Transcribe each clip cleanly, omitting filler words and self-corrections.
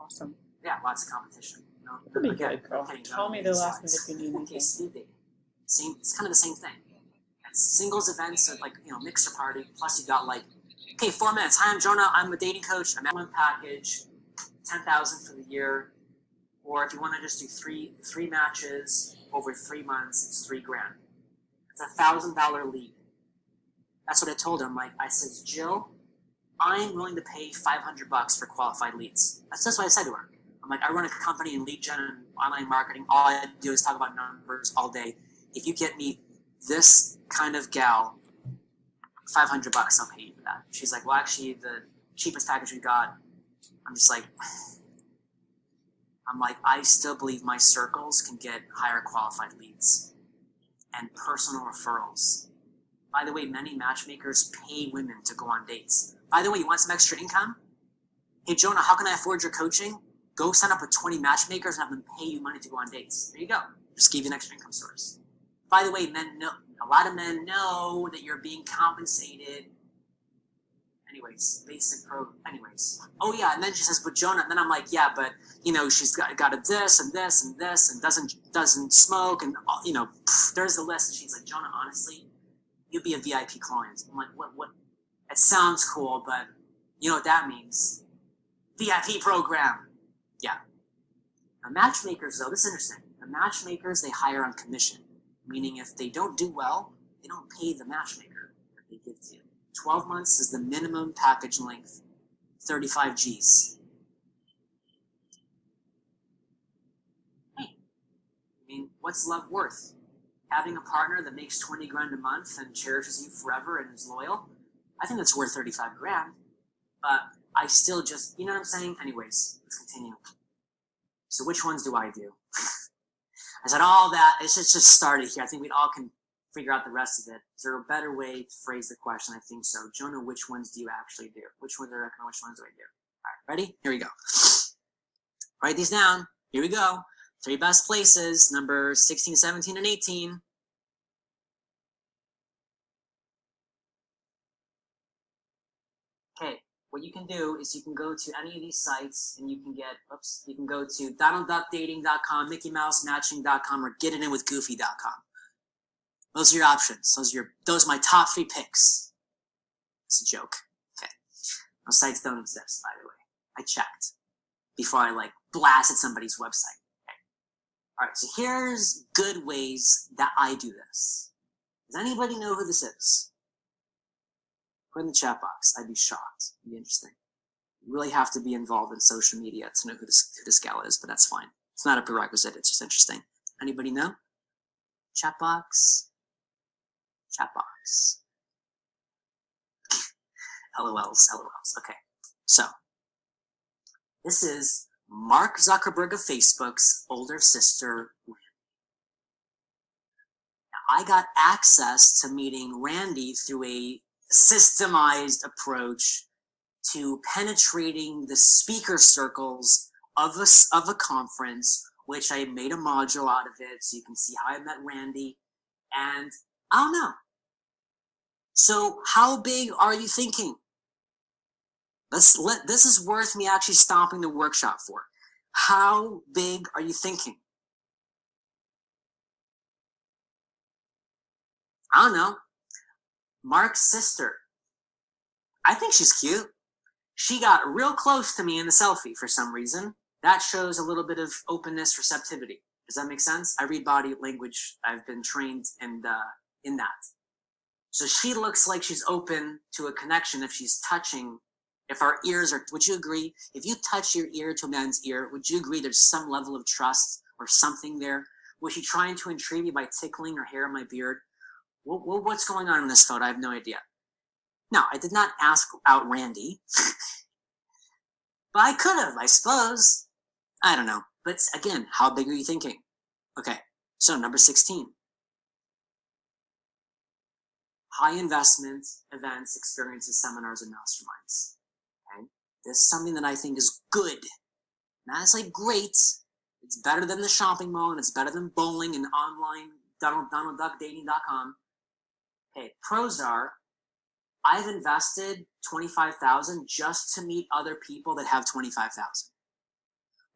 Awesome. Yeah, lots of competition. You'll be good, girl. Call me the last minute if you need anything. It's kind of the same thing. It's singles events, so like, mixer party. Plus you got like, okay, 4 minutes. Hi, I'm Jonah. I'm a dating coach. I'm at one package, 10,000 for the year. Or if you want to just do three matches over 3 months, it's $3,000. It's $1,000 lead. That's what I told her. I said, Jill, I'm willing to pay $500 for qualified leads. That's what I said to her. I'm like, I run a company in lead gen and online marketing. All I do is talk about numbers all day. If you get me this kind of gal, $500, I'll pay you for that. She's like, well, actually, the cheapest package we got. I'm just like, I still believe my circles can get higher qualified leads and personal referrals. By the way, many matchmakers pay women to go on dates. By the way, you want some extra income? Hey, Jonah, how can I afford your coaching? Go sign up with 20 matchmakers and have them pay you money to go on dates. There you go. Just give you an extra income source. By the way, a lot of men know that you're being compensated. Anyways, oh yeah, and then she says, but Jonah, and then I'm like, yeah, but she's got a this and this and this and doesn't smoke and there's the list. And she's like, Jonah, honestly, you'd be a VIP client. I'm like, what? It sounds cool, but you know what that means? VIP program. Yeah. Now, matchmakers, though, this is interesting. The matchmakers, they hire on commission, meaning if they don't do well, they don't pay the matchmaker that they give to you. 12 months is the minimum package length, 35 Gs. Hey, what's love worth? Having a partner that makes 20 grand a month and cherishes you forever and is loyal? I think that's worth 35 grand. But I still just, you know what I'm saying? Anyways, let's continue. So which ones do I do? I said all that, it's just started here. I think we all can figure out the rest of it. Is there a better way to phrase the question? I think so. Jonah, which ones do you actually do? Which ones do I recommend? Which ones do I do? All right, ready? Here we go. Write these down. Here we go. 3 best places, number 16, 17, and 18. Okay, what you can do is you can go to any of these sites and you can go to DonaldDuckDating.com, MickeyMouseMatching.com, or GetItInWithGoofy.com. Those are your options. Those are my top 3 picks. It's a joke. Okay. Those sites don't exist, by the way. I checked before I blasted somebody's website. Okay. All right, so here's good ways that I do this. Does anybody know who this is? Put in the chat box. I'd be shocked. It'd be interesting. You really have to be involved in social media to know who this gal is, but that's fine. It's not a prerequisite. It's just interesting. Anybody know? Chat box. Chat box. LOLs. Okay. So, this is Mark Zuckerberg of Facebook's older sister, Randy. Now, I got access to meeting Randy through a systemized approach to penetrating the speaker circles of a conference, which I made a module out of it, so you can see how I met Randy. And I don't know. So how big are you thinking? This is worth me actually stopping the workshop for. How big are you thinking? I don't know. Mark's sister. I think she's cute. She got real close to me in the selfie for some reason. That shows a little bit of openness, receptivity. Does that make sense? I read body language. I've been trained in that. So she looks like she's open to a connection if she's touching, if our ears are, would you agree? If you touch your ear to a man's ear, would you agree there's some level of trust or something there? Was she trying to intrigue me by tickling her hair in my beard? What's going on in this photo? I have no idea. No, I did not ask out Randy. But I could have, I suppose. I don't know. But again, how big are you thinking? Okay, so number 16. High investment events, experiences, seminars, and masterminds. Okay? This is something that I think is good. Not necessarily great. It's better than the shopping mall, and it's better than bowling and online DonaldDuckDating.com. Okay, pros are, I've invested $25,000 just to meet other people that have $25,000.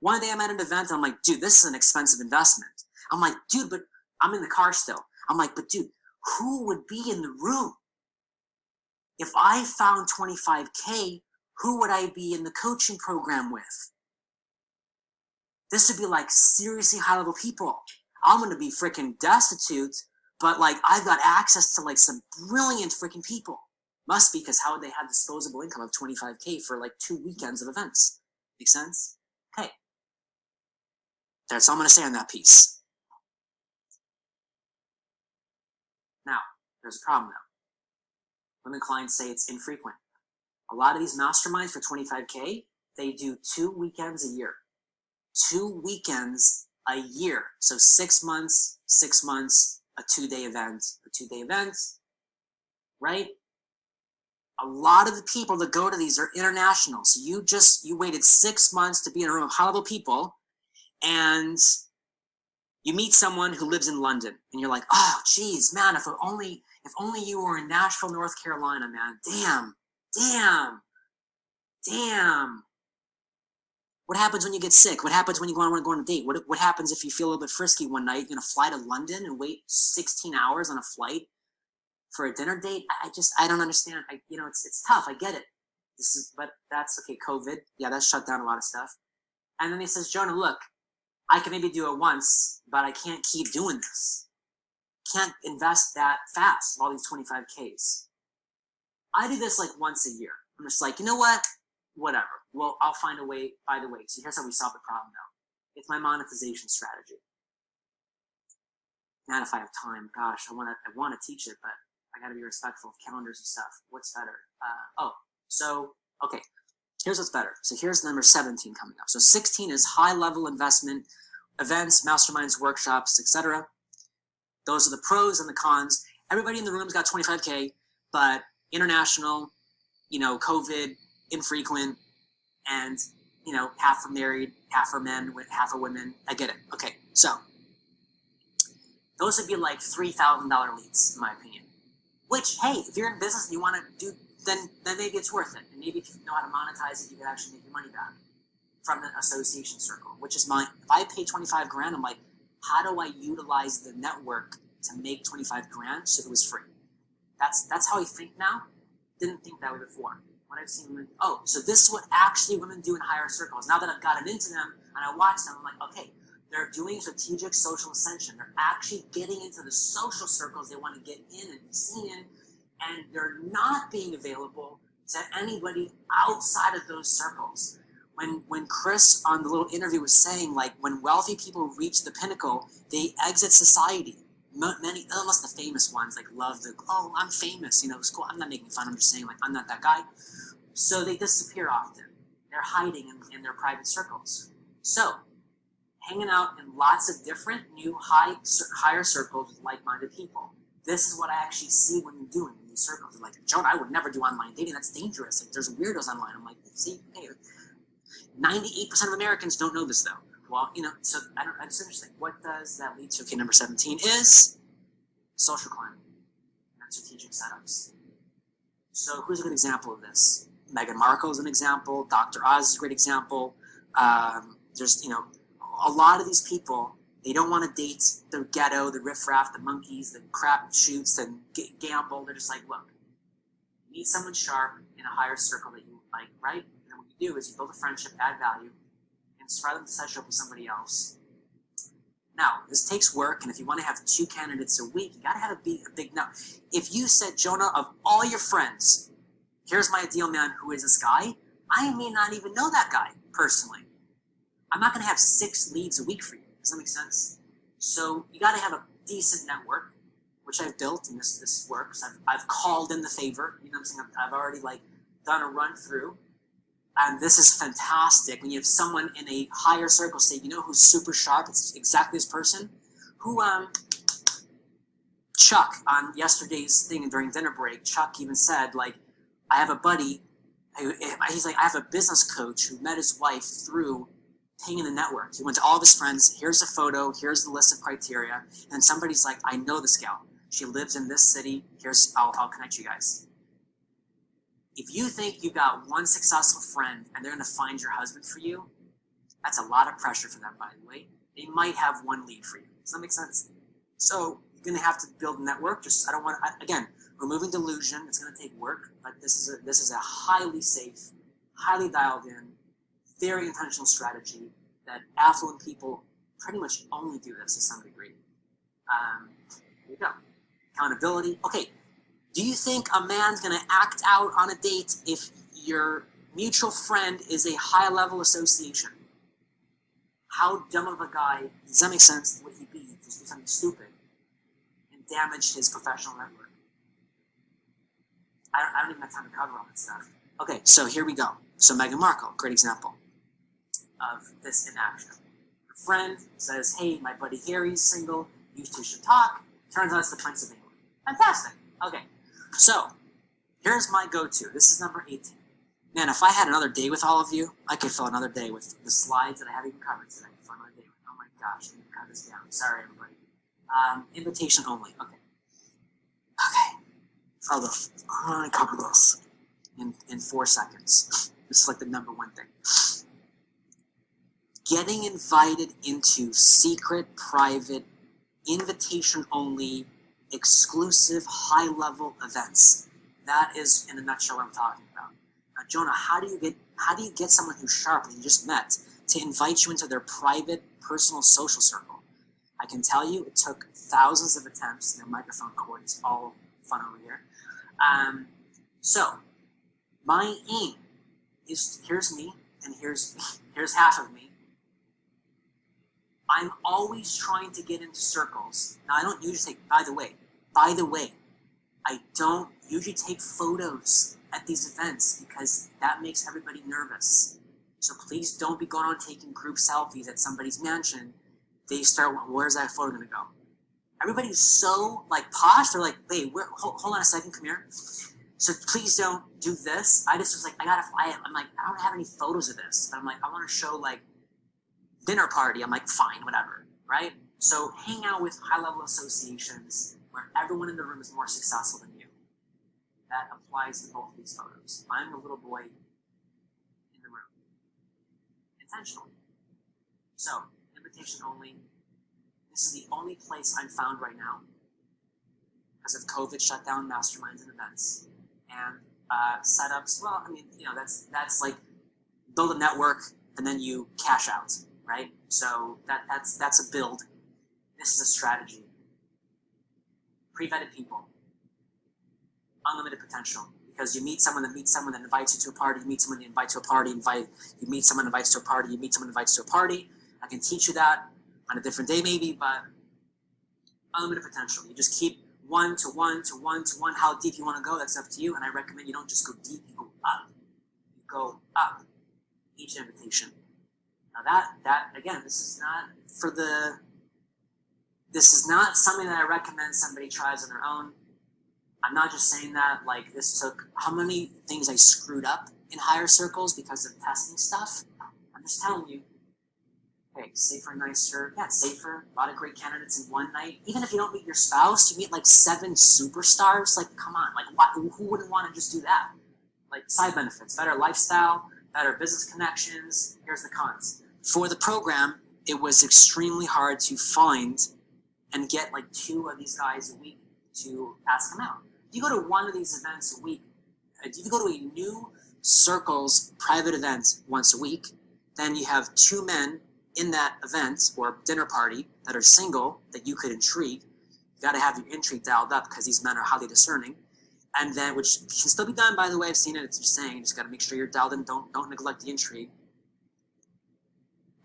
One day I'm at an event and I'm like, dude, this is an expensive investment. I'm like, dude, but I'm in the car still. I'm like, but dude, who would be in the room? If I found 25K, who would I be in the coaching program with? This would be like seriously high level people. I'm going to be freaking destitute, but like I've got access to like some brilliant freaking people. Must be, because how would they have disposable income of 25K for like 2 weekends of events? Make sense? Okay. That's all I'm going to say on that piece. Now, there's a problem though. Women clients say it's infrequent. A lot of these masterminds for 25K, they do 2 weekends a year. 2 weekends a year. So 6 months, a 2-day event, right? A lot of the people that go to these are international. So you waited 6 months to be in a room of high-level people, and you meet someone who lives in London, and you're like, oh, geez, man, if only you were in Nashville, North Carolina, man. Damn. What happens when you get sick? What happens when you want to go on a date? What happens if you feel a little bit frisky one night? You're going to fly to London and wait 16 hours on a flight for a dinner date? I don't understand. It's tough. I get it. But that's okay. COVID. Yeah, that shut down a lot of stuff. And then he says, Jonah, look, I can maybe do it once, but I can't keep doing this. Can't invest that fast, all these 25Ks. I do this like once a year. I'm just like, you know what? Whatever. Well, I'll find a way. By the way, so here's how we solve the problem now. It's my monetization strategy. Not if I have time. Gosh, I want to teach it, but I got to be respectful of calendars and stuff. What's better? Okay. Here's what's better. So here's number 17 coming up. So 16 is high-level investment, events, masterminds, workshops, etc. Those are the pros and the cons. Everybody in the room's got 25K, but international, COVID, infrequent, and half are married, half are men, half are women. I get it. Okay, so those would be like $3,000 leads, in my opinion. Which, hey, if you're in business and you want to do, then maybe it's worth it. And maybe if you know how to monetize it, you can actually make your money back from the association circle. Which is if I pay 25 grand, I'm like, how do I utilize the network to make 25 grand so it was free? That's how I think now. Didn't think that way before. When I've seen women, so this is what actually women do in higher circles. Now that I've gotten into them and I watch them, I'm like, okay, they're doing strategic social ascension. They're actually getting into the social circles they want to get in and be seen in, and they're not being available to anybody outside of those circles. When Chris on the little interview was saying, like, when wealthy people reach the pinnacle, they exit society. Many, unless the famous ones, like love the, I'm famous, it's cool. I'm not making fun. I'm just saying, like, I'm not that guy. So they disappear often. They're hiding in their private circles. So hanging out in lots of different new higher circles with like-minded people. This is what I actually see women doing in these circles. They're like, Jonah, I would never do online dating. That's dangerous. Like, there's weirdos online. I'm like, see, hey, 98% of Americans don't know this though. Well, so it's interesting. What does that lead to? Okay, number 17 is social climbing and strategic setups. So who's a good example of this? Meghan Markle is an example. Dr. Oz is a great example. There's, a lot of these people, they don't want to date the ghetto, the riffraff, the monkeys, the crap shoots, and gamble. They're just like, look, you need someone sharp in a higher circle that you like, right? And what you do is you build a friendship, add value, and inspire them to set you up with somebody else. Now, this takes work, and if you want to have 2 candidates a week, you got to have a big no. If you said, Jonah, of all your friends, here's my ideal man, who is this guy, I may not even know that guy personally. I'm not going to have 6 leads a week for you. Does that make sense? So you got to have a decent network, which I've built, and this works. I've called in the favor. You know what I'm saying? I've already done a run through. And this is fantastic when you have someone in a higher circle say, who's super sharp? It's exactly this person. Who, Chuck, on yesterday's thing during dinner break, Chuck even said, I have a buddy, he's like, I have a business coach who met his wife through paying in the network. He went to all of his friends, here's a photo, here's the list of criteria, and somebody's like, I know this gal. She lives in this city, I'll connect you guys. If you think you've got one successful friend and they're going to find your husband for you, That's a lot of pressure for them, by the way. They might have one lead for you. Does that make sense? So you're going to have to build a network. I don't want to, again, removing delusion. It's going to take work, but this is a highly safe, highly dialed in, very intentional strategy that affluent people pretty much only do this to some degree. There you go. Accountability. Okay, do you think a man's going to act out on a date if your mutual friend is a high-level association? How dumb of a guy, does that make sense, would he be to do something stupid and damage his professional network? I don't even have time to cover all that stuff. Okay, so here we go. So Meghan Markle, great example of this in action. Her friend says, hey, my buddy Harry's single, you two should talk. Turns out it's the Prince of England. Fantastic. Okay, so here's my go-to. This is number 18. Man, if I had another day with all of you, I could fill another day with the slides that I haven't even covered today. For another day with. Oh my gosh, I need to cut this down. Sorry, everybody. Invitation only. Okay. Although, I'm going to cover this in 4 seconds. This is like the number one thing. Getting invited into secret, private, invitation only, exclusive, high-level events. That is, in a nutshell, what I'm talking about. Now, Jonah, how do you get someone who's sharp that you just met to invite you into their private, personal social circle? I can tell you, it took thousands of attempts. Their microphone cord is all fun over here. So, my aim is, here's me, and here's half of me. I'm always trying to get into circles. Now, I don't usually take, by the way, I don't usually take photos at these events because that makes everybody nervous. So please don't be going on taking group selfies at somebody's mansion. They start, where's that photo gonna go? Everybody's so like posh. They're like, wait, hold on a second, come here. So please don't do this. I just was like, I'm like, I don't have any photos of this. But I'm like, I want to show like dinner party. I'm like, fine, whatever, right? So hang out with high-level associations where everyone in the room is more successful than you. That applies to both of these photos. I'm the little boy in the room, intentionally. So, invitation only. This is the only place I'm found right now because of COVID shut down masterminds and events. And setups, well, I mean, you know, that's like build a network and then you cash out, right? So that's a build. This is a strategy. Pre-vetted people. Unlimited potential. Because you meet someone that invites you to a party, you meet someone that invites you to a party, you meet someone that invites you to a party, you meet someone that invites you to a party. I can teach you that on a different day maybe, but unlimited potential. You just keep one to one to one to one. How deep you want to go, that's up to you. And I recommend you don't just go deep, you go up. You go up each invitation. Now that again, this is not something that I recommend somebody tries on their own. I'm not just saying that, like this took how many things I screwed up in higher circles because of testing stuff. I'm just telling you, hey, safer, nicer, yeah, safer, a lot of great candidates in one night. Even if you don't meet your spouse, you meet like 7 superstars. Like, come on, like who wouldn't want to just do that? Like side benefits, better lifestyle, better business connections. Here's the cons. For the program, it was extremely hard to find and get like 2 of these guys a week to ask them out. If you go to one of these events a week, if you go to a new circles private event once a week, then you have 2 men in that event or dinner party that are single that you could intrigue. You got to have your intrigue dialed up because these men are highly discerning. And then, which can still be done, by the way, I've seen it, it's just saying, you just got to make sure you're dialed in, don't neglect the intrigue.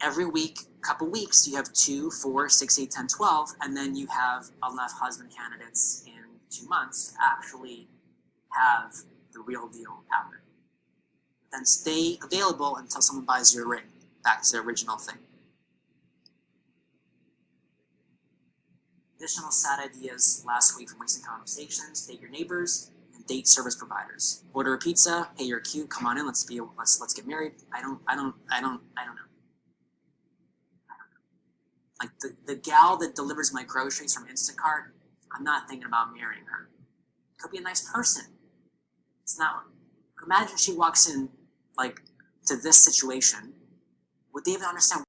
Every week, couple weeks, you have 2, 4, 6, 8, 10, 12, and then you have enough husband candidates in 2 months to actually have the real deal happen. Then stay available until someone buys your ring. Back to the original thing. Additional sad ideas last week from recent conversations: date your neighbors and date service providers. Order a pizza, hey, you're cute, come on in, let's get married. I don't know. Like the gal that delivers my groceries from Instacart, I'm not thinking about marrying her. Could be a nice person. It's not. Imagine she walks in like to this situation would they even understand